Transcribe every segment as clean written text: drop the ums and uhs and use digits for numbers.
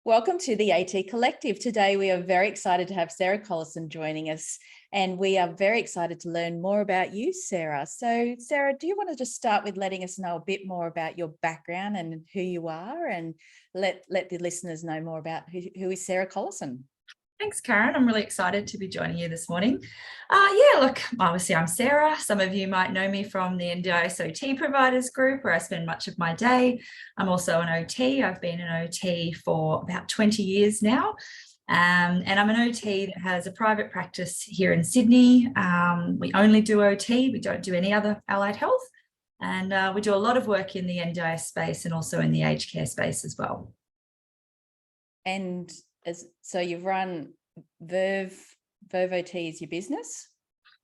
Welcome to the AT Collective. Today we are very excited to have Sarah Collison joining us, and we are very excited to learn more about you, Sarah. So Sarah, do you want to just start with letting us know a bit more about your background and who you are, and let the listeners know more about who is Sarah Collison? Thanks, Karen. I'm really excited to be joining you this morning. Look, obviously I'm Sarah. Some of you might know me from the NDIS OT providers group where I spend much of my day. I'm also an OT. I've been an OT for about 20 years now. And I'm an OT that has a private practice here in Sydney. We only do OT. We don't do any other allied health. And we do a lot of work in the NDIS space and also in the aged care space as well. And so you've run Verve OT is your business?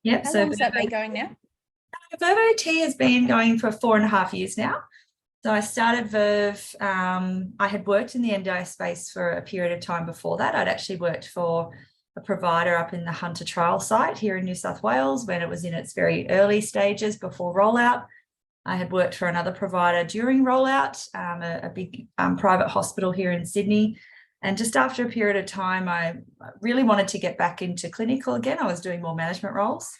Yep. How long has that been going now? Verve OT has been going for 4.5 years now. So I started Verve, I had worked in the NDIS space for a period of time before that. I'd actually worked for a provider up in the Hunter trial site here in New South Wales when it was in its very early stages before rollout. I had worked for another provider during rollout, a big private hospital here in Sydney. And just after a period of time, I really wanted to get back into clinical again. I was doing more management roles,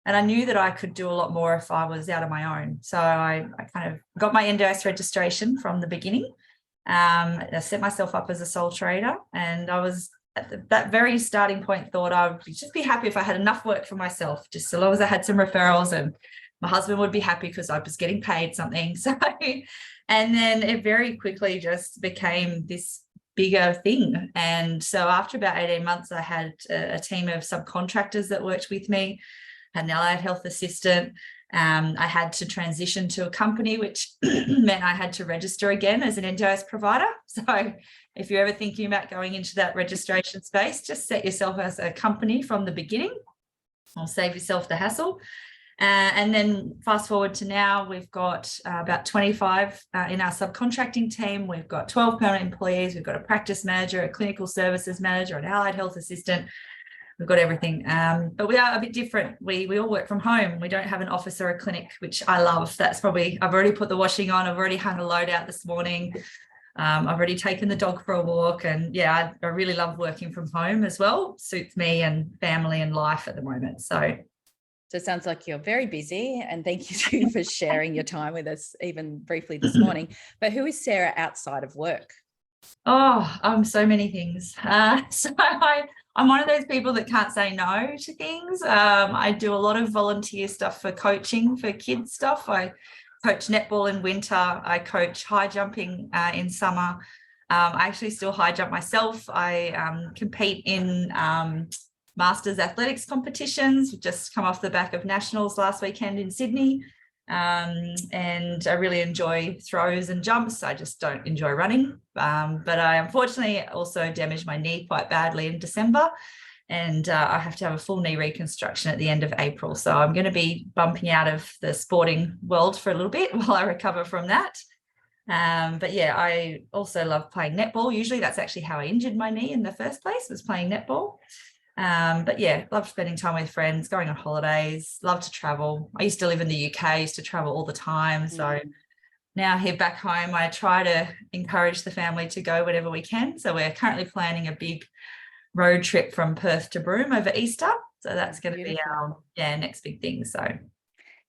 and I knew that I could do a lot more if I was out on my own. So I kind of got my NDIS registration from the beginning. I set myself up as a sole trader, and I was at that very starting point thought I would just be happy if I had enough work for myself, just so long as I had some referrals, and my husband would be happy because I was getting paid something. So, and then it very quickly just became this bigger thing. And so after about 18 months, I had a team of subcontractors that worked with me, had an allied health assistant. I had to transition to a company, which meant I had to register again as an NDIS provider. So if you're ever thinking about going into that registration space, just set yourself as a company from the beginning. I'll save yourself the hassle. And then fast forward to now, we've got about 25 in our subcontracting team. We've got 12 permanent employees. We've got a practice manager, a clinical services manager, an allied health assistant. We've got everything. But we are a bit different. We all work from home. We don't have an office or a clinic, which I love. That's probably, I've already put the washing on. I've already hung a load out this morning. I've already taken the dog for a walk. And yeah, I really love working from home as well. Suits me and family and life at the moment. So it sounds like you're very busy, and thank you for sharing your time with us even briefly this morning. But who is Sarah outside of work? Oh, so many things. I'm one of those people that can't say no to things. I do a lot of volunteer stuff for coaching, for kids stuff. I coach netball in winter. I coach high jumping in summer. I actually still high jump myself. I compete in Masters athletics competitions. We've just come off the back of nationals last weekend in Sydney. And I really enjoy throws and jumps. I just don't enjoy running. But I unfortunately also damaged my knee quite badly in December. And I have to have a full knee reconstruction at the end of April. So I'm going to be bumping out of the sporting world for a little bit while I recover from that. But yeah, I also love playing netball. Usually that's actually how I injured my knee in the first place, was playing netball. But yeah, love spending time with friends, going on holidays, love to travel. I used to live in the UK, I used to travel all the time. So now here back home, I try to encourage the family to go whenever we can. So we're currently planning a big road trip from Perth to Broome over Easter. So that's going to be our next big thing. So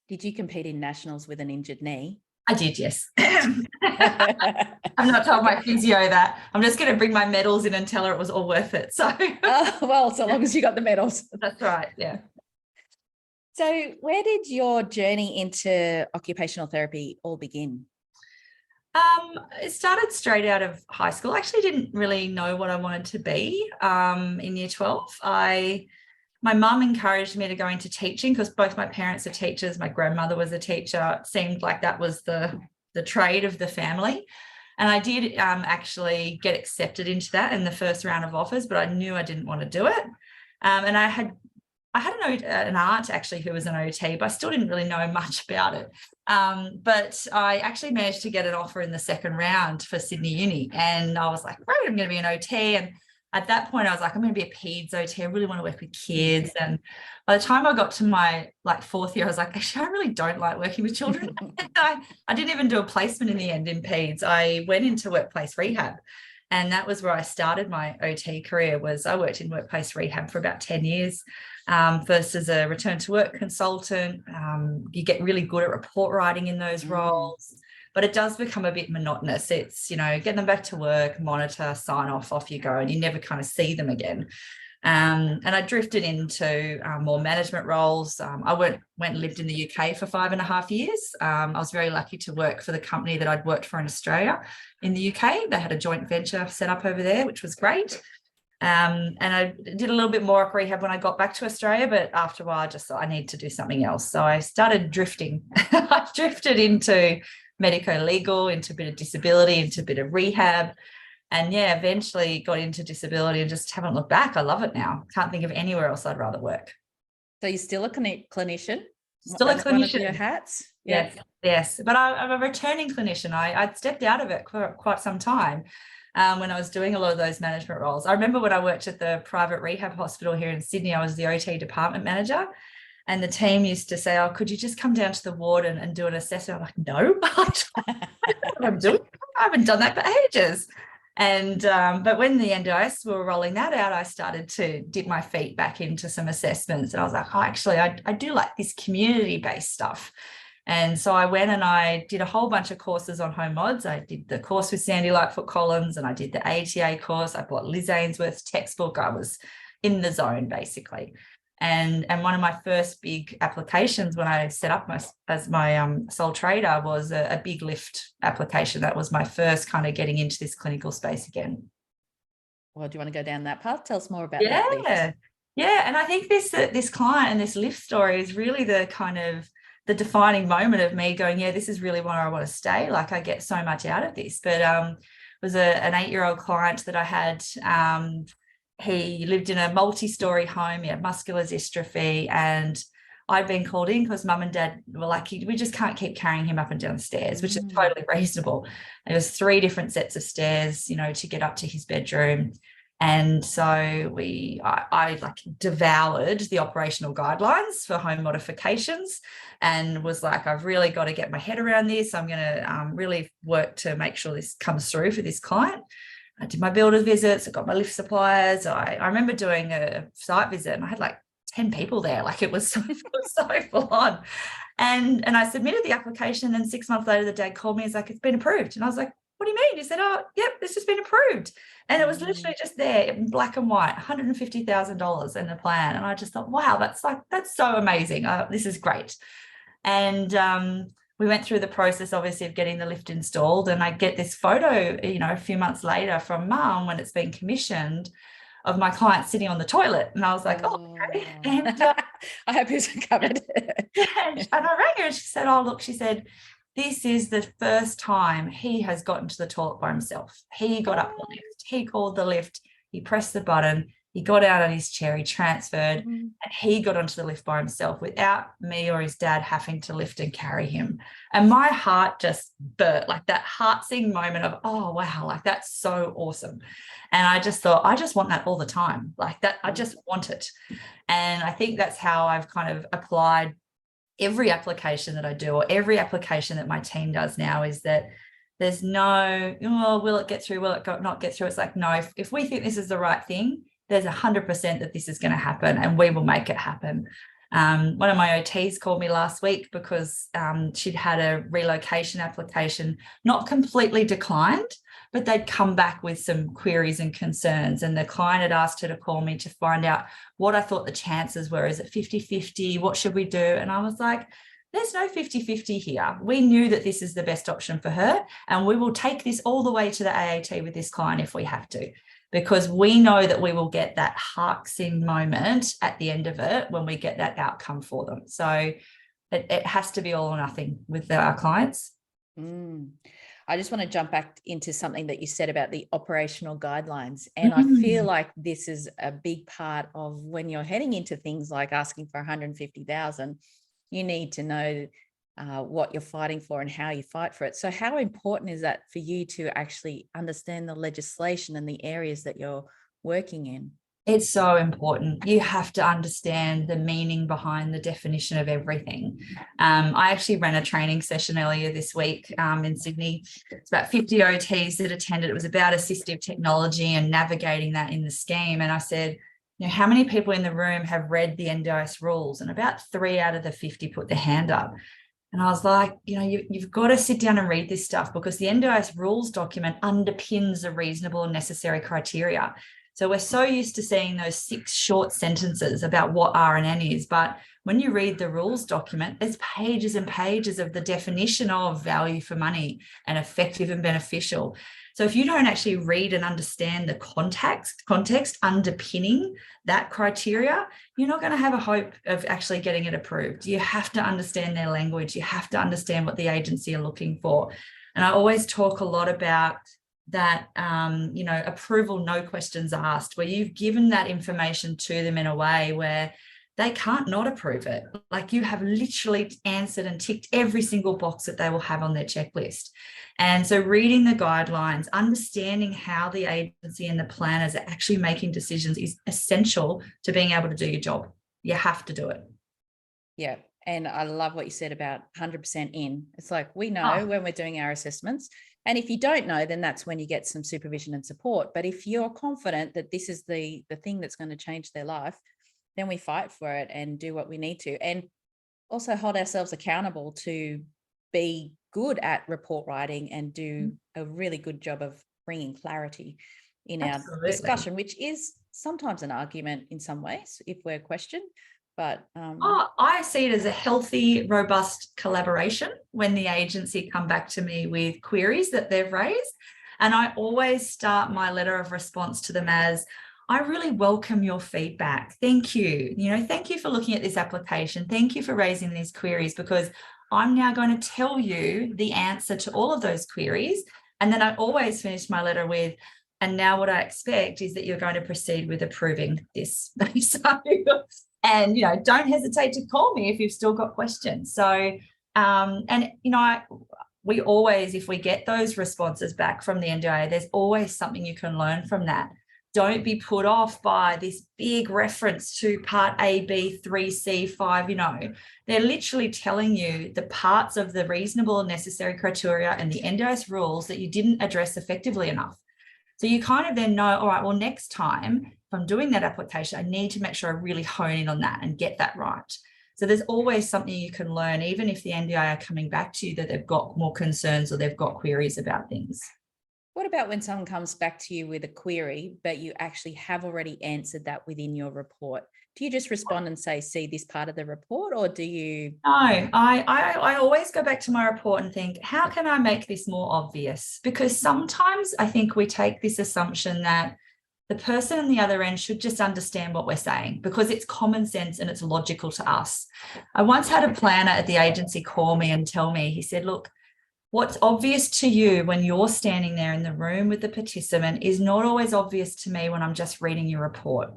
did you compete in nationals with an injured knee? I did, yes. I've not told my physio that. I'm just going to bring my medals in and tell her it was all worth it. So, well, so long as you got the medals. That's right, yeah. So where did your journey into occupational therapy all begin? It started straight out of high school. I actually didn't really know what I wanted to be in year 12. My mum encouraged me to go into teaching because both my parents are teachers. My grandmother was a teacher. It seemed like that was the trade of the family. And I did actually get accepted into that in the first round of offers, but I knew I didn't want to do it. And I had an aunt actually who was an OT, but I still didn't really know much about it. But I actually managed to get an offer in the second round for Sydney Uni. And I was like, right, I'm going to be an OT. And at that point, I was like, I'm going to be a peds OT. I really want to work with kids. And by the time I got to my fourth year, I was like, actually, I really don't like working with children. I didn't even do a placement in the end in peds. I went into workplace rehab. And that was where I started my OT career. Was I worked in workplace rehab for about 10 years. First as a return to work consultant. You get really good at report writing in those roles, but it does become a bit monotonous. It's, get them back to work, monitor, sign off you go, and you never kind of see them again. And I drifted into more management roles. I went and lived in the UK for 5.5 years. I was very lucky to work for the company that I'd worked for in Australia in the UK. They had a joint venture set up over there, which was great. And I did a little bit more rehab when I got back to Australia, but after a while, I just thought I need to do something else. So I started drifting. I drifted into medico-legal, into a bit of disability, into a bit of rehab. And yeah, eventually got into disability and just haven't looked back. I love it now. Can't think of anywhere else I'd rather work. So you're still a clinician? Still That's a clinician. one of your hats? Yes. But I'm a returning clinician. I'd stepped out of it for quite some time when I was doing a lot of those management roles. I remember when I worked at the private rehab hospital here in Sydney, I was the OT department manager. And the team used to say, oh, could you just come down to the ward and do an assessment? I'm like, no, I don't know what I'm doing. I haven't done that for ages. And but when the NDIS were rolling that out, I started to dip my feet back into some assessments. And I was like, oh, actually, I do like this community-based stuff. And so I went and I did a whole bunch of courses on home mods. I did the course with Sandy Lightfoot Collins, and I did the ATA course. I bought Liz Ainsworth's textbook. I was in the zone, basically. And one of my first big applications when I set up as my sole trader was a big lift application. That was my first kind of getting into this clinical space again. Well, do you want to go down that path? Tell us more about that lift. Yeah. And I think this client and this lift story is really the kind of the defining moment of me going, yeah, this is really where I want to stay. Like I get so much out of this. But it was an 8-year-old client that I had. He lived in a multi-story home. He had muscular dystrophy, and I'd been called in because mum and dad were like, we just can't keep carrying him up and down the stairs, which is totally reasonable. There was 3 different sets of stairs, to get up to his bedroom. And so I like devoured the operational guidelines for home modifications and was like, I've really got to get my head around this. I'm going to really work to make sure this comes through for this client. I did my builder visits. I got my lift suppliers. I remember doing a site visit and I had like 10 people there. Like it was so full on. And I submitted the application, and 6 months later, the dad called me. He's like, it's been approved. And I was like, what do you mean? He said, oh, yep, it's just been approved. And it was literally just there in black and white, $150,000 in the plan. And I just thought, wow, that's so amazing. This is great. And we went through the process, obviously, of getting the lift installed. And I get this photo, a few months later from mum when it's been commissioned of my client sitting on the toilet. And I was like, oh, okay. And I hope he's covered. and I rang her and she said, oh, look, she said, this is the first time he has gotten to the toilet by himself. He got up the lift. He called the lift. He pressed the button. He got out on his chair. He transferred and he got onto the lift by himself without me or his dad having to lift and carry him. And my heart just burst, like that heart-sing moment of, oh, wow, like that's so awesome. And I just thought, I just want that all the time. Like that, I just want it. And I think that's how I've kind of applied every application that I do, or every application that my team does now, is that there's no, will it get through? Will it not get through? It's like, no, if we think this is the right thing, there's 100% that this is going to happen and we will make it happen. One of my OTs called me last week because she'd had a relocation application not completely declined, but they'd come back with some queries and concerns. And the client had asked her to call me to find out what I thought the chances were. Is it 50-50? What should we do? And I was like, there's no 50-50 here. We knew that this is the best option for her, and we will take this all the way to the AAT with this client if we have to, because we know that we will get that heart-sing moment at the end of it when we get that outcome for them. So it has to be all or nothing with our clients. I just want to jump back into something that you said about the operational guidelines. And I feel like this is a big part of when you're heading into things like asking for 150,000, you need to know what you're fighting for and how you fight for it. So how important is that for you to actually understand the legislation and the areas that you're working in? It's so important. You have to understand the meaning behind the definition of everything. I actually ran a training session earlier this week in Sydney. It's about 50 OTs that attended. It was about assistive technology and navigating that in the scheme. And I said, how many people in the room have read the NDIS rules? And about 3 out of the 50 put their hand up. And I was like, you've got to sit down and read this stuff, because the NDIS rules document underpins the reasonable and necessary criteria. So we're so used to seeing those 6 short sentences about what R&N is. But when you read the rules document, there's pages and pages of the definition of value for money and effective and beneficial. So if you don't actually read and understand the context underpinning that criteria, you're not going to have a hope of actually getting it approved. You have to understand their language. You have to understand what the agency are looking for. And I always talk a lot about that, approval, no questions asked, where you've given that information to them in a way where they can't not approve it. Like, you have literally answered and ticked every single box that they will have on their checklist. And so reading the guidelines, understanding how the agency and the planners are actually making decisions is essential to being able to do your job. You have to do it. Yeah. And I love what you said about 100% in. It's like, we know when we're doing our assessments. And if you don't know, then that's when you get some supervision and support. But if you're confident that this is the thing that's going to change their life, then we fight for it and do what we need to. And also hold ourselves accountable to be good at report writing and do a really good job of bringing clarity in our discussion, which is sometimes an argument in some ways if we're questioned. But I see it as a healthy, robust collaboration when the agency come back to me with queries that they've raised. And I always start my letter of response to them as, I really welcome your feedback. Thank you. Thank you for looking at this application. Thank you for raising these queries, because I'm now going to tell you the answer to all of those queries. And then I always finish my letter with, and now what I expect is that you're going to proceed with approving this. And, don't hesitate to call me if you've still got questions. So, we always, if we get those responses back from the NDIA, there's always something you can learn from that. Don't be put off by this big reference to part A, B, 3, C, 5, They're literally telling you the parts of the reasonable and necessary criteria and the NDIS rules that you didn't address effectively enough. So you kind of then know, all right, well, next time if I'm doing that application, I need to make sure I really hone in on that and get that right. So there's always something you can learn, even if the NDI are coming back to you that they've got more concerns or they've got queries about things. What about when someone comes back to you with a query, but you actually have already answered that within your report? Do you just respond and say, see this part of the report, or do you? No, I always go back to my report and think, how can I make this more obvious? Because sometimes I think we take this assumption that the person on the other end should just understand what we're saying because it's common sense and it's logical to us. I once had a planner at the agency call me and tell me, he said, look, what's obvious to you when you're standing there in the room with the participant is not always obvious to me when I'm just reading your report.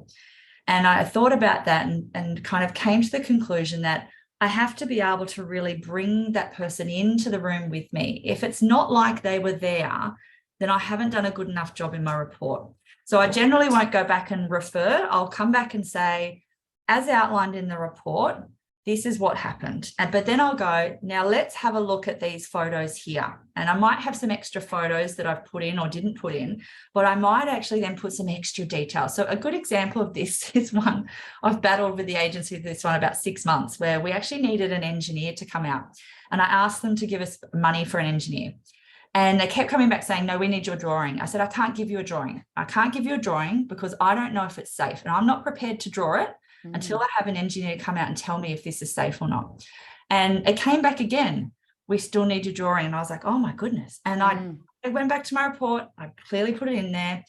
And I thought about that and kind of came to the conclusion that I have to be able to really bring that person into the room with me. If it's not like they were there, then I haven't done a good enough job in my report. So I generally won't go back and refer. I'll come back and say, as outlined in the report, this is what happened. But then I'll go, now let's have a look at these photos here. And I might have some extra photos that I've put in or didn't put in, but I might actually then put some extra detail. So a good example of this is one I've battled with the agency, this one about 6 months, where we actually needed an engineer to come out. And I asked them to give us money for an engineer. And they kept coming back saying, no, we need your drawing. I said, I can't give you a drawing. I can't give you a drawing because I don't know if it's safe. And I'm not prepared to draw it until I have an engineer come out and tell me if this is safe or not. And it came back again. We still need your drawing. And I was like, oh my goodness. And I went back to my report. I clearly put it in there.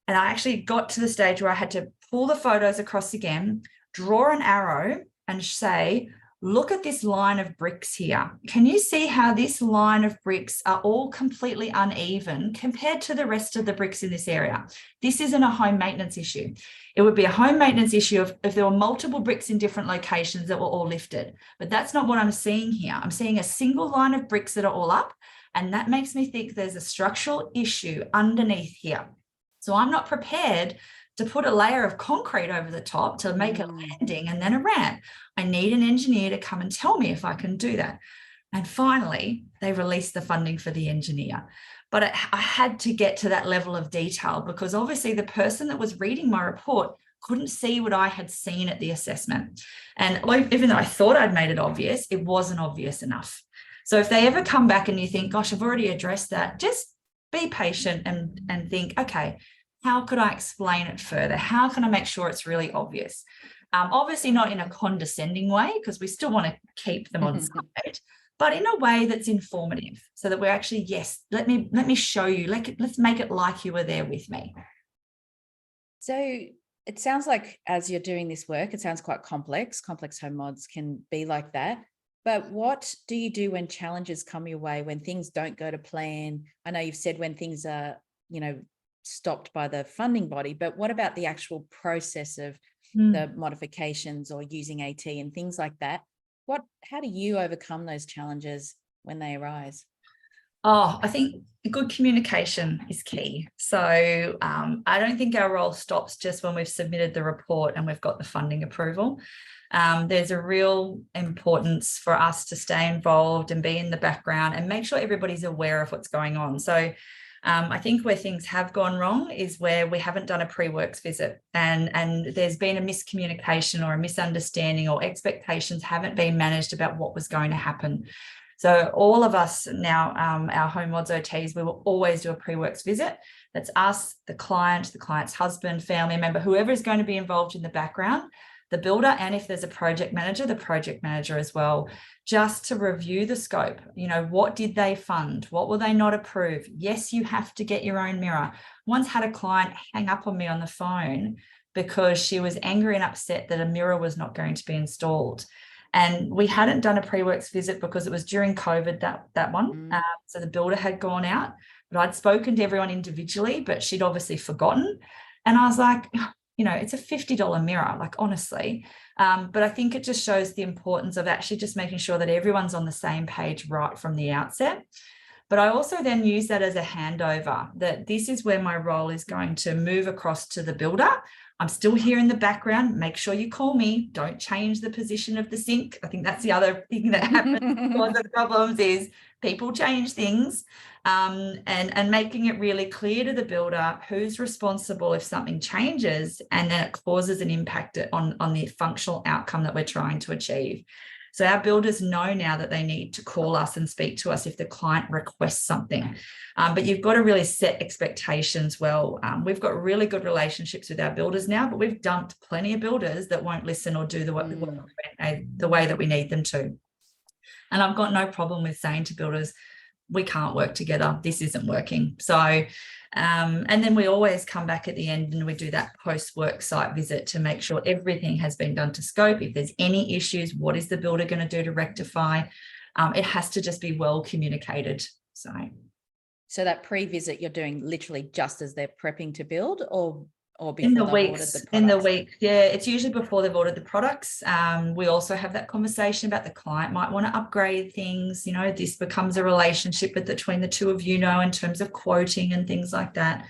And I actually got to the stage where I had to pull the photos across again, draw an arrow and say, look at this line of bricks here. Can you see how this line of bricks are all completely uneven compared to the rest of the bricks in this area? This isn't a home maintenance issue. It would be a home maintenance issue if there were multiple bricks in different locations that were all lifted. But that's not what I'm seeing here. I'm seeing a single line of bricks that are all up. And that makes me think there's a structural issue underneath here. So I'm not prepared to put a layer of concrete over the top to make a landing and then a ramp. I need an engineer to come and tell me if I can do that. And finally, they released the funding for the engineer. But I had to get to that level of detail because obviously the person that was reading my report couldn't see what I had seen at the assessment. And even though I thought I'd made it obvious, it wasn't obvious enough. So if they ever come back and you think, gosh, I've already addressed that, just be patient and think, okay, how could I explain it further? How can I make sure it's really obvious? Obviously not in a condescending way, because we still want to keep them on side, but in a way that's informative, so that we're actually, yes, let me show you, let's make it like you were there with me. So it sounds like as you're doing this work, it sounds quite complex. Complex home mods can be like that. But what do you do when challenges come your way, when things don't go to plan? I know you've said when things are, stopped by the funding body, but what about the actual process of the modifications or using AT and things like that? How do you overcome those challenges when they arise? Oh, I think good communication is key. So I don't think our role stops just when we've submitted the report and we've got the funding approval. There's a real importance for us to stay involved and be in the background and make sure everybody's aware of what's going on. So I think where things have gone wrong is where we haven't done a pre-works visit and there's been a miscommunication or a misunderstanding, or expectations haven't been managed about what was going to happen. So all of us now, our home mods OTs, we will always do a pre-works visit. That's us, the client's husband, family member, whoever is going to be involved in the background, the builder, and if there's a project manager, the project manager as well, just to review the scope. What did they fund? What will they not approve? Yes, you have to get your own mirror. Once had a client hang up on me on the phone because she was angry and upset that a mirror was not going to be installed. And we hadn't done a pre-works visit because it was during COVID, that one. So the builder had gone out, but I'd spoken to everyone individually, but she'd obviously forgotten. And I was like, it's a $50 mirror, like honestly. But I think it just shows the importance of actually just making sure that everyone's on the same page right from the outset. But I also then use that as a handover, that this is where my role is going to move across to the builder. I'm still here in the background. Make sure you call me. Don't change the position of the sink. I think that's the other thing that happens. One of the problems is people change things, and making it really clear to the builder who's responsible if something changes, and then it causes an impact on the functional outcome that we're trying to achieve. So our builders know now that they need to call us and speak to us if the client requests something. But you've got to really set expectations well. We've got really good relationships with our builders now, but we've dumped plenty of builders that won't listen or do the way that we need them to. And I've got no problem with saying to builders, we can't work together. This isn't working. So, and then we always come back at the end and we do that post-work site visit to make sure everything has been done to scope. If there's any issues, what is the builder going to do to rectify? It has to just be well communicated. So that pre-visit you're doing literally just as they're prepping to build, or before in the they've weeks, ordered the products? in the week, yeah, it's usually before they've ordered the products. We also have that conversation about the client might want to upgrade things. This becomes a relationship between the two of you, in terms of quoting and things like that.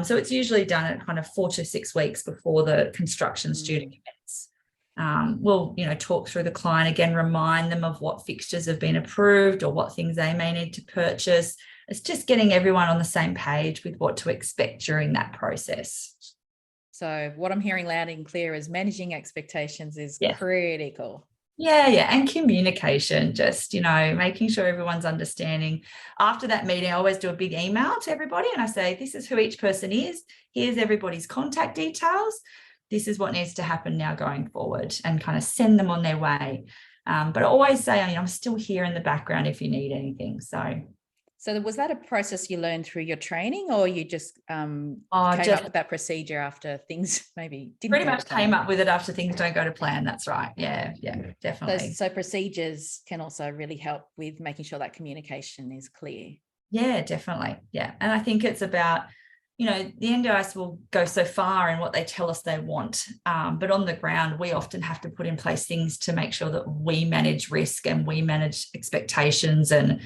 So it's usually done at kind of 4 to 6 weeks before the construction's due to commence. We'll, talk through the client again, remind them of what fixtures have been approved or what things they may need to purchase. It's just getting everyone on the same page with what to expect during that process. So what I'm hearing loud and clear is managing expectations is critical. Yeah. And communication, just, making sure everyone's understanding. After that meeting, I always do a big email to everybody and I say, this is who each person is. Here's everybody's contact details. This is what needs to happen now going forward, and kind of send them on their way. But I always say, I'm still here in the background if you need anything. So was that a process you learned through your training, or you just came up with that procedure after things maybe didn't pretty much came up with it after things don't go to plan? That's right. Yeah, definitely. So procedures can also really help with making sure that communication is clear. Yeah, definitely. Yeah. And I think it's about, the NDIS will go so far in what they tell us they want. But on the ground, we often have to put in place things to make sure that we manage risk and we manage expectations and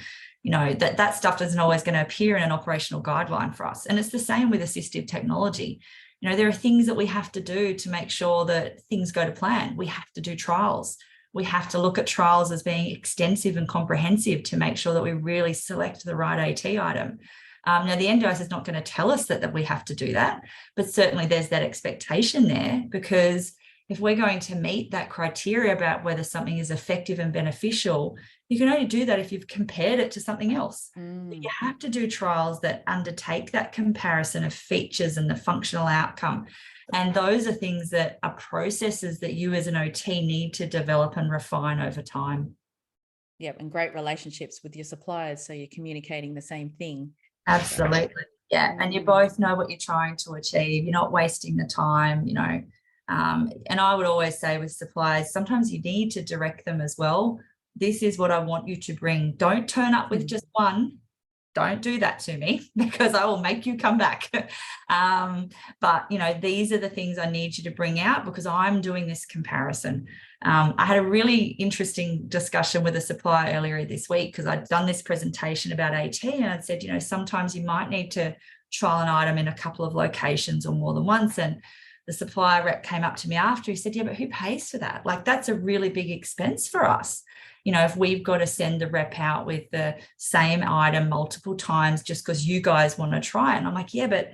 that stuff isn't always going to appear in an operational guideline for us. And it's the same with assistive technology. There are things that we have to do to make sure that things go to plan. We have to do trials. We have to look at trials as being extensive and comprehensive to make sure that we really select the right AT item. Now, the NDIS is not going to tell us that we have to do that, but certainly there's that expectation there, because if we're going to meet that criteria about whether something is effective and beneficial, you can only do that if you've compared it to something else. You have to do trials that undertake that comparison of features and the functional outcome. And those are things that are processes that you as an OT need to develop and refine over time. Yep, and great relationships with your suppliers, so you're communicating the same thing. Absolutely. Yeah. And you both know what you're trying to achieve. You're not wasting the time, and I would always say with suppliers, sometimes you need to direct them as well. This is what I want you to bring. Don't turn up with just one. Don't do that to me, because I will make you come back. But, these are the things I need you to bring out, because I'm doing this comparison. I had a really interesting discussion with a supplier earlier this week, because I'd done this presentation about AT, and I'd said, sometimes you might need to trial an item in a couple of locations or more than once. And the supplier rep came up to me after, he said, yeah, but who pays for that? Like, that's a really big expense for us. If we've got to send the rep out with the same item multiple times just because you guys want to try it. And I'm like, yeah, but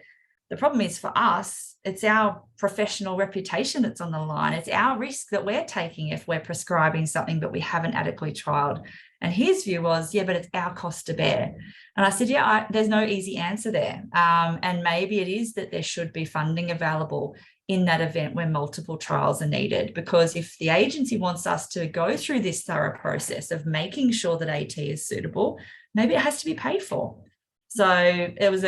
the problem is for us, it's our professional reputation that's on the line. It's our risk that we're taking if we're prescribing something but we haven't adequately trialed. And his view was, yeah, but it's our cost to bear. And I said, yeah, there's no easy answer there. And maybe it is that there should be funding available in that event where multiple trials are needed, because if the agency wants us to go through this thorough process of making sure that AT is suitable, maybe it has to be paid for. So it was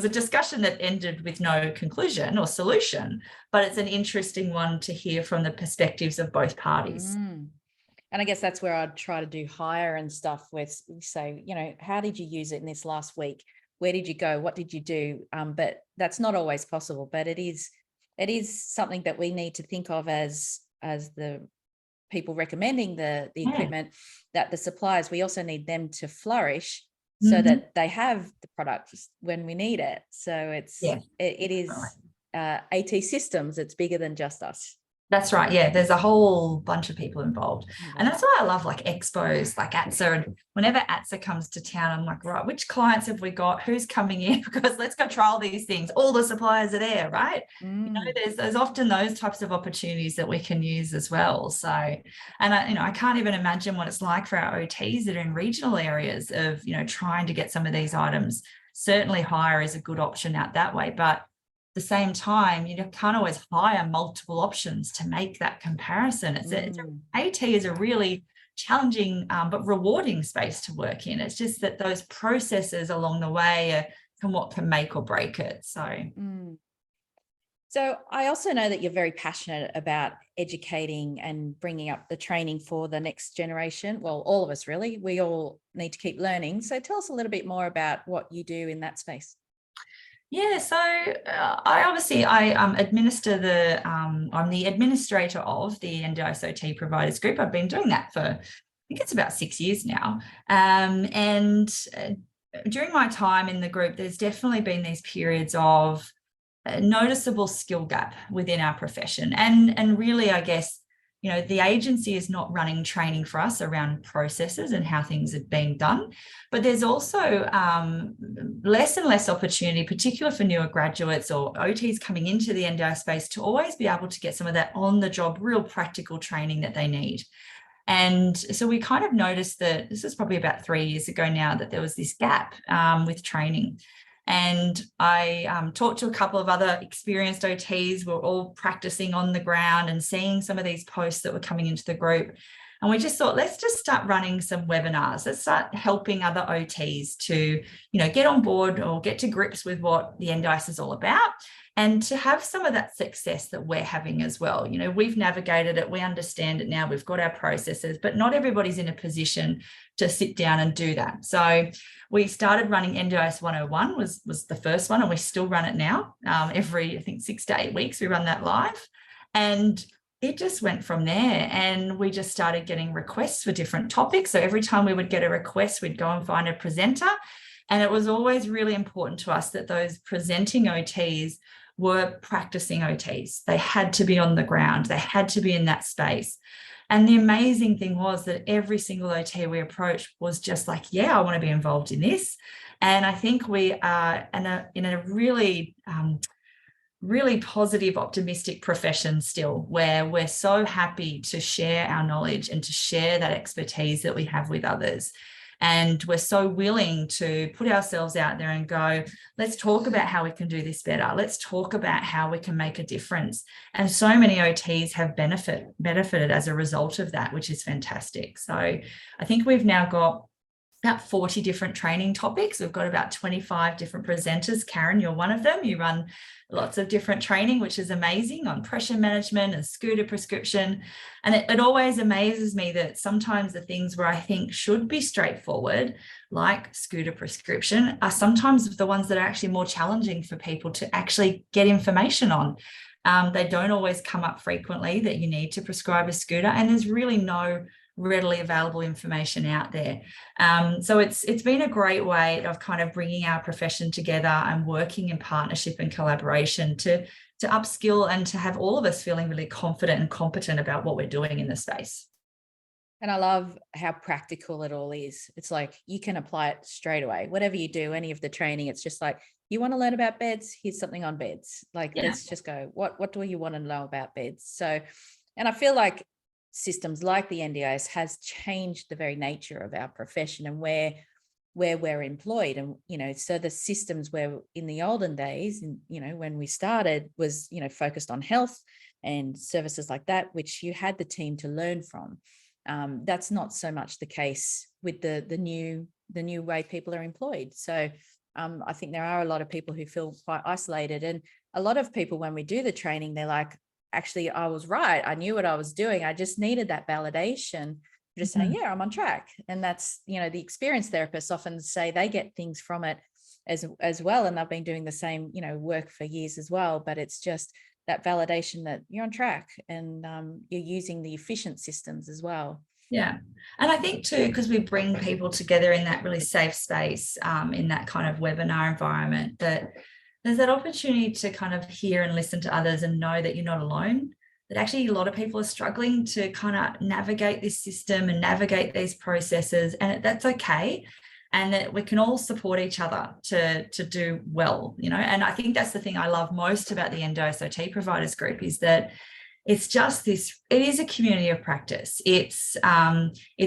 a discussion that ended with no conclusion or solution, but it's an interesting one to hear from the perspectives of both parties. And I guess that's where I'd try to do hire and stuff, where we say, how did you use it in this last week? Where did you go? What did you do? But that's not always possible, but it is something that we need to think of as the people recommending the equipment, that the suppliers, we also need them to flourish so that they have the product when we need it. So it is AT systems. It's bigger than just us. That's right. Yeah, there's a whole bunch of people involved. And that's why I love like expos like ATSA. And whenever ATSA comes to town, I'm like, right, which clients have we got? Who's coming in? Because let's go trial these things. All the suppliers are there, right? There's often those types of opportunities that we can use as well. So, and I can't even imagine what it's like for our OTs that are in regional areas of, trying to get some of these items. Certainly hire is a good option out that way, but the same time, you can't always hire multiple options to make that comparison. AT is a really challenging but rewarding space to work in. It's just that those processes along the way can make or break it. So I also know that you're very passionate about educating and bringing up the training for the next generation. Well, all of us really. We all need to keep learning. So tell us a little bit more about what you do in that space. Yeah, so I administer I'm the administrator of the NDIS OT Providers Group. I've been doing that for, I think it's about 6 years now. And during my time in the group, there's definitely been these periods of a noticeable skill gap within our profession. And really, I guess, the agency is not running training for us around processes and how things are being done, but there's also less and less opportunity, particularly for newer graduates or OTs coming into the NDI space, to always be able to get some of that on-the-job, real practical training that they need. And so we kind of noticed that, this is probably about 3 years ago now, that there was this gap with training. And I talked to a couple of other experienced OTs. We're all practicing on the ground and seeing some of these posts that were coming into the group. And we just thought, let's just start running some webinars. Let's start helping other OTs to, get on board or get to grips with what the NDIS is all about, and to have some of that success that we're having as well. We've navigated it. We understand it now. We've got our processes, but not everybody's in a position to sit down and do that. So we started running NDIS 101 was the first one, and we still run it now. Every, I think, 6 to 8 weeks, we run that live. And it just went from there, and we just started getting requests for different topics. So every time we would get a request, we'd go and find a presenter. And it was always really important to us that those presenting OTs were practicing OTs. They had to be on the ground. They had to be in that space. And the amazing thing was that every single OT we approached was just like, yeah, I want to be involved in this. And I think we are in a really, really positive, optimistic profession still, where we're so happy to share our knowledge and to share that expertise that we have with others. And we're so willing to put ourselves out there and go, let's talk about how we can do this better. Let's talk about how we can make a difference. And so many OTs have benefited as a result of that, which is fantastic. So I think we've now got about 40 different training topics. We've got about 25 different presenters. Karen, you're one of them. You run lots of different training, which is amazing, on pressure management and scooter prescription. And it always amazes me that sometimes the things where I think should be straightforward, like scooter prescription, are sometimes the ones that are actually more challenging for people to actually get information on. They don't always come up frequently that you need to prescribe a scooter, and there's really no readily available information out there. So it's been a great way of kind of bringing our profession together and working in partnership and collaboration to upskill and to have all of us feeling really confident and competent about what we're doing in the space. And I love how practical it all is. It's like you can apply it straight away. Whatever you do, any of the training, it's just like, you want to learn about beds? Here's something on beds. Like, let's just go, what do you want to know about beds? So, and I feel like systems like the NDIS has changed the very nature of our profession and where we're employed. And, you know, so the systems where in the olden days, you know, when we started was, you know, focused on health and services like that, which you had the team to learn from. That's not so much the case with the new way people are employed. So I think there are a lot of people who feel quite isolated, and a lot of people, when we do the training, they're like, actually, I was right. I knew what I was doing. I just needed that validation. Just saying, yeah, I'm on track. And that's, you know, the experienced therapists often say they get things from it as well. And they've been doing the same, you know, work for years as well. But it's just that validation that you're on track and you're using the efficient systems as well. Yeah. And I think too, because we bring people together in that really safe space, in that kind of webinar environment, that there's that opportunity to kind of hear and listen to others and know that you're not alone, that actually a lot of people are struggling to kind of navigate this system and navigate these processes, and that's okay. And that we can all support each other to do well, you know. And I think that's the thing I love most about the EndoSOT providers group, is that it's just this, it is a community of practice. It's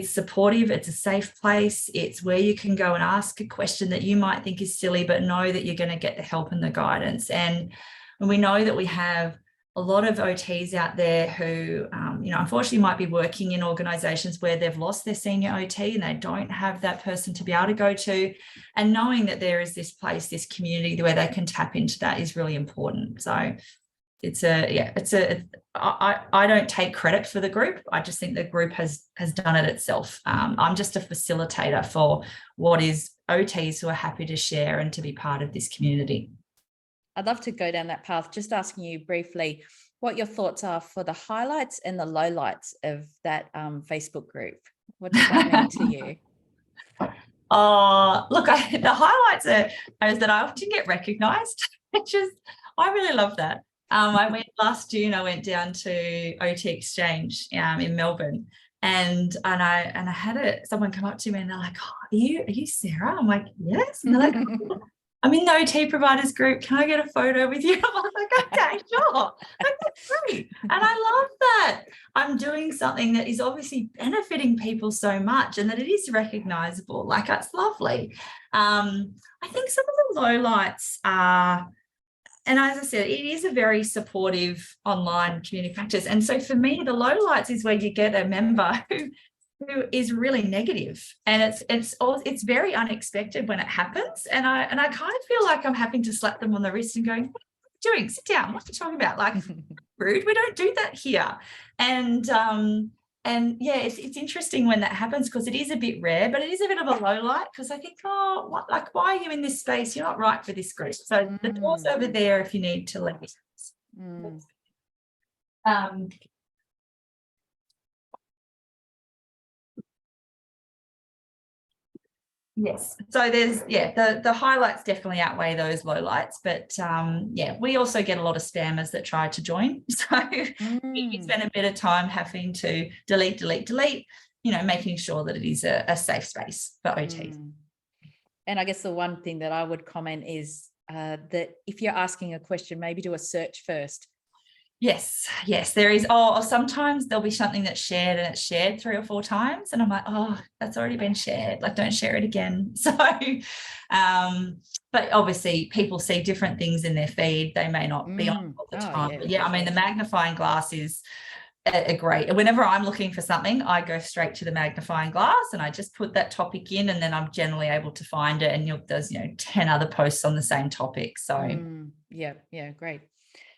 supportive, it's a safe place, it's where you can go and ask a question that you might think is silly, but know that you're going to get the help and the guidance. And we know that we have a lot of OTs out there who, you know, unfortunately might be working in organisations where they've lost their senior OT and they don't have that person to be able to go to. And knowing that there is this place, this community where they can tap into that is really important. So I don't take credit for the group. I just think the group has done it itself. I'm just a facilitator for what is OTs who are happy to share and to be part of this community. I'd love to go down that path, just asking you briefly what your thoughts are for the highlights and the lowlights of that Facebook group. What does that mean to you? Look, the highlights are that I often get recognised, which is, I really love that. I went last June, I went down to OT Exchange in Melbourne, and I had someone come up to me and they're like, oh, are you Sarah? I'm like, yes. And they're like, I'm in the OT providers group. Can I get a photo with you? I'm like, okay, sure. That's great. And I love that I'm doing something that is obviously benefiting people so much and that it is recognisable. Like, it's lovely. I think some of the lowlights are, and as I said, it is a very supportive online community practice. And so for me, the lowlights is where you get a member who is really negative, and it's very unexpected when it happens. And I kind of feel like I'm having to slap them on the wrist and going, what are you doing? Sit down. What are you talking about? Like, rude. We don't do that here. And yeah, it's interesting when that happens, because it is a bit rare, but it is a bit of a low light, because I think, oh, what, like, why are you in this space? You're not right for this group. So the door's over there if you need to leave. Yes. So there's, the highlights definitely outweigh those lowlights, but we also get a lot of spammers that try to join. So we spend a bit of time having to delete, making sure that it is a safe space for OTs. And I guess the one thing that I would comment is that if you're asking a question, maybe do a search first. Yes, there is. Oh, sometimes there'll be something that's shared and it's shared 3 or 4 times. And I'm like, oh, that's already been shared. Like, don't share it again. So, but obviously people see different things in their feed. They may not be on all the time. But I mean, the magnifying glass is a great, whenever I'm looking for something, I go straight to the magnifying glass and I just put that topic in, and then I'm generally able to find it. And there's 10 other posts on the same topic. So yeah, great.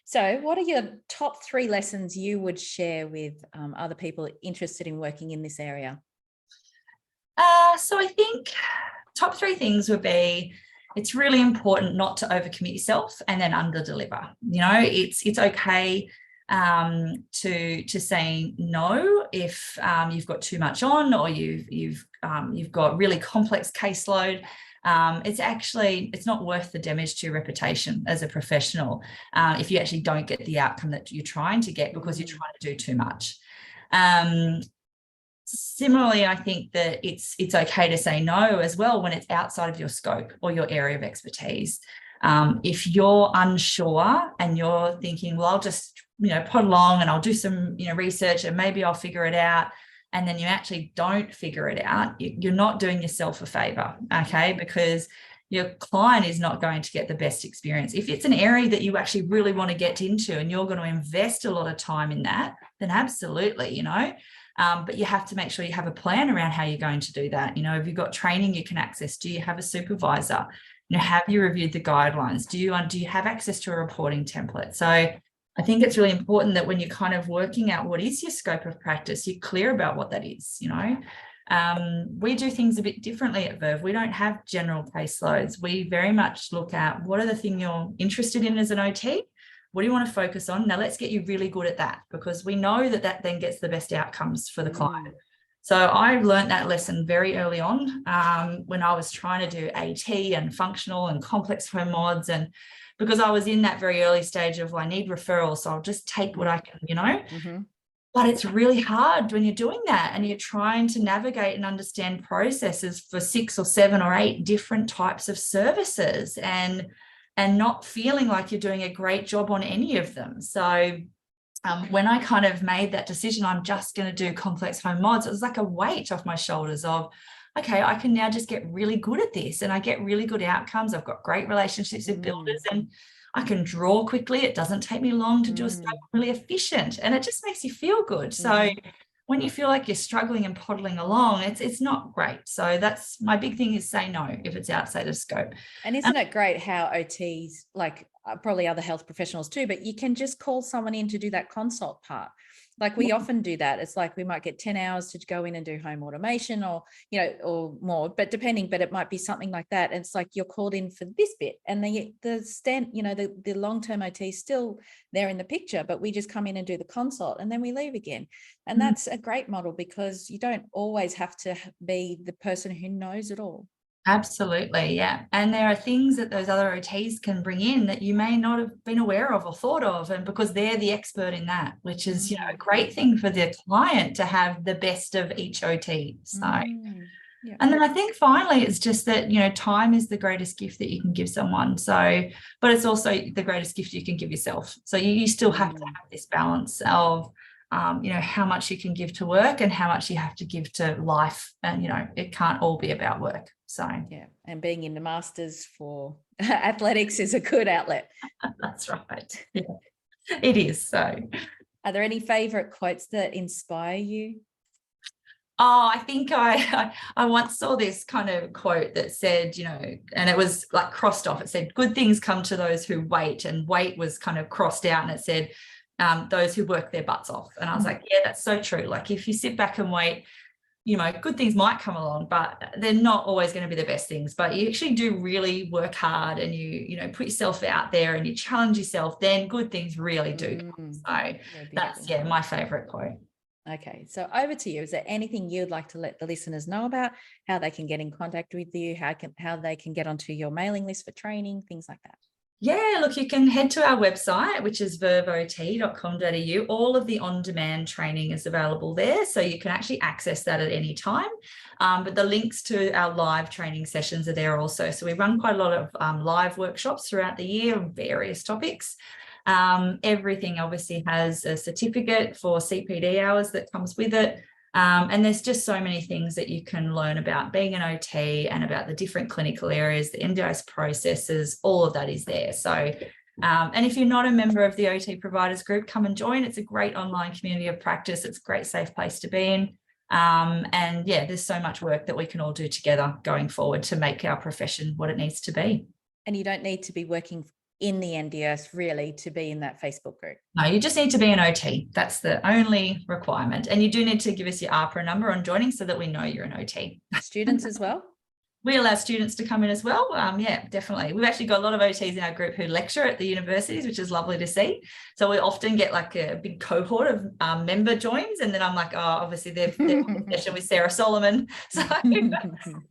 So what are your top 3 lessons you would share with other people interested in working in this area? So I think top 3 things would be, it's really important not to overcommit yourself and then under-deliver. It's okay to say no if you've got too much on, or you've got really complex caseload. It's not worth the damage to your reputation as a professional if you actually don't get the outcome that you're trying to get because you're trying to do too much. Similarly, I think that it's okay to say no as well when it's outside of your scope or your area of expertise. If you're unsure and you're thinking, well, I'll just put along and I'll do some research and maybe I'll figure it out, and then you actually don't figure it out, you're not doing yourself a favor, okay? Because your client is not going to get the best experience. If it's an area that you actually really want to get into and you're going to invest a lot of time in that, then absolutely, but you have to make sure you have a plan around how you're going to do that. Have you got training you can access? Do you have a supervisor? Have you reviewed the guidelines? Do you have access to a reporting template? So I think it's really important that when you're kind of working out what is your scope of practice, you're clear about what that is. We do things a bit differently at Verve. We don't have general caseloads. We very much look at what are the things you're interested in as an OT. What do you want to focus on? Now let's get you really good at that, because we know that then gets the best outcomes for the client. So I learned that lesson very early on when I was trying to do AT and functional and complex home mods, and because I was in that very early stage of, well, I need referrals, so I'll just take what I can, But it's really hard when you're doing that and you're trying to navigate and understand processes for 6 or 7 or 8 different types of services and not feeling like you're doing a great job on any of them. So when I kind of made that decision, I'm just going to do complex home mods, it was like a weight off my shoulders of, okay, I can now just get really good at this and I get really good outcomes. I've got great relationships with builders and I can draw quickly. It doesn't take me long to do a scope, really efficient, and it just makes you feel good. So when you feel like you're struggling and poddling along, it's not great. So that's my big thing, is say no if it's outside of scope. And isn't it great how OTs, like probably other health professionals too, but you can just call someone in to do that consult part. Like we often do that. It's like we might get 10 hours to go in and do home automation or more, but it might be something like that. And it's like you're called in for this bit, and the long-term OT is still there in the picture, but we just come in and do the consult and then we leave again. And that's a great model, because you don't always have to be the person who knows it all. Absolutely, yeah. And there are things that those other OTs can bring in that you may not have been aware of or thought of, and because they're the expert in that, which is a great thing for the client to have the best of each OT. So and then I think finally it's just that time is the greatest gift that you can give someone. So but it's also the greatest gift you can give yourself. So you still have to have this balance of how much you can give to work and how much you have to give to life, and it can't all be about work. So and being in the masters for athletics is a good outlet. That's right. Yeah, it is. So are there any favorite quotes that inspire you? Oh, I think I once saw this kind of quote that said, and it was like crossed off. It said, good things come to those who wait, and wait was kind of crossed out, and it said, those who work their butts off. And I was like, yeah, that's so true. Like if you sit back and wait, good things might come along, but they're not always going to be the best things. But you actually do really work hard and you put yourself out there and you challenge yourself, then good things really do come. So that's, my favorite quote. Okay, so over to you. Is there anything you'd like to let the listeners know about, how they can get in contact with you, how they can get onto your mailing list for training, things like that? Yeah, look, you can head to our website, which is verbot.com.au. All of the on-demand training is available there, so you can actually access that at any time. But the links to our live training sessions are there also. So we run quite a lot of live workshops throughout the year on various topics. Everything obviously has a certificate for CPD hours that comes with it. And there's just so many things that you can learn about being an OT and about the different clinical areas, the NDIS processes, all of that is there. So, and if you're not a member of the OT Providers Group, come and join. It's a great online community of practice. It's a great safe place to be in. And yeah, there's so much work that we can all do together going forward to make our profession what it needs to be. And you don't need to be working in the NDIS really to be in that Facebook group. No, you just need to be an OT. That's the only requirement. And you do need to give us your ARPA number on joining so that we know you're an OT. Students as well? We allow students to come in as well. Yeah, definitely. We've actually got a lot of OTs in our group who lecture at the universities, which is lovely to see. So we often get like a big cohort of member joins. And then I'm like, oh, obviously they're session with Sarah Solomon. So,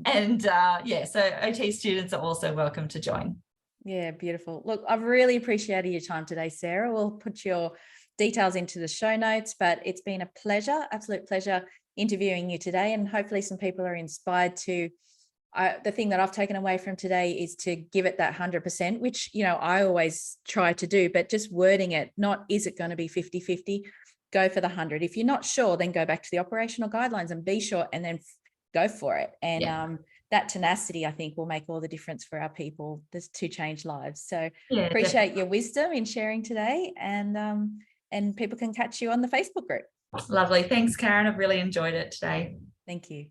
and yeah, so OT students are also welcome to join. Yeah, beautiful. Look, I've really appreciated your time today, Sarah. We'll put your details into the show notes, but it's been a pleasure, absolute pleasure interviewing you today. And hopefully some people are inspired to, the thing that I've taken away from today is to give it that 100%, which, you know, I always try to do, but just wording it, not is it going to be 50-50, go for the 100. If you're not sure, then go back to the operational guidelines and be sure, and then go for it. And that tenacity, I think, will make all the difference for our people to change lives. So appreciate your wisdom in sharing today, and people can catch you on the Facebook group. Lovely. Thanks, Karen. I've really enjoyed it today. Thank you.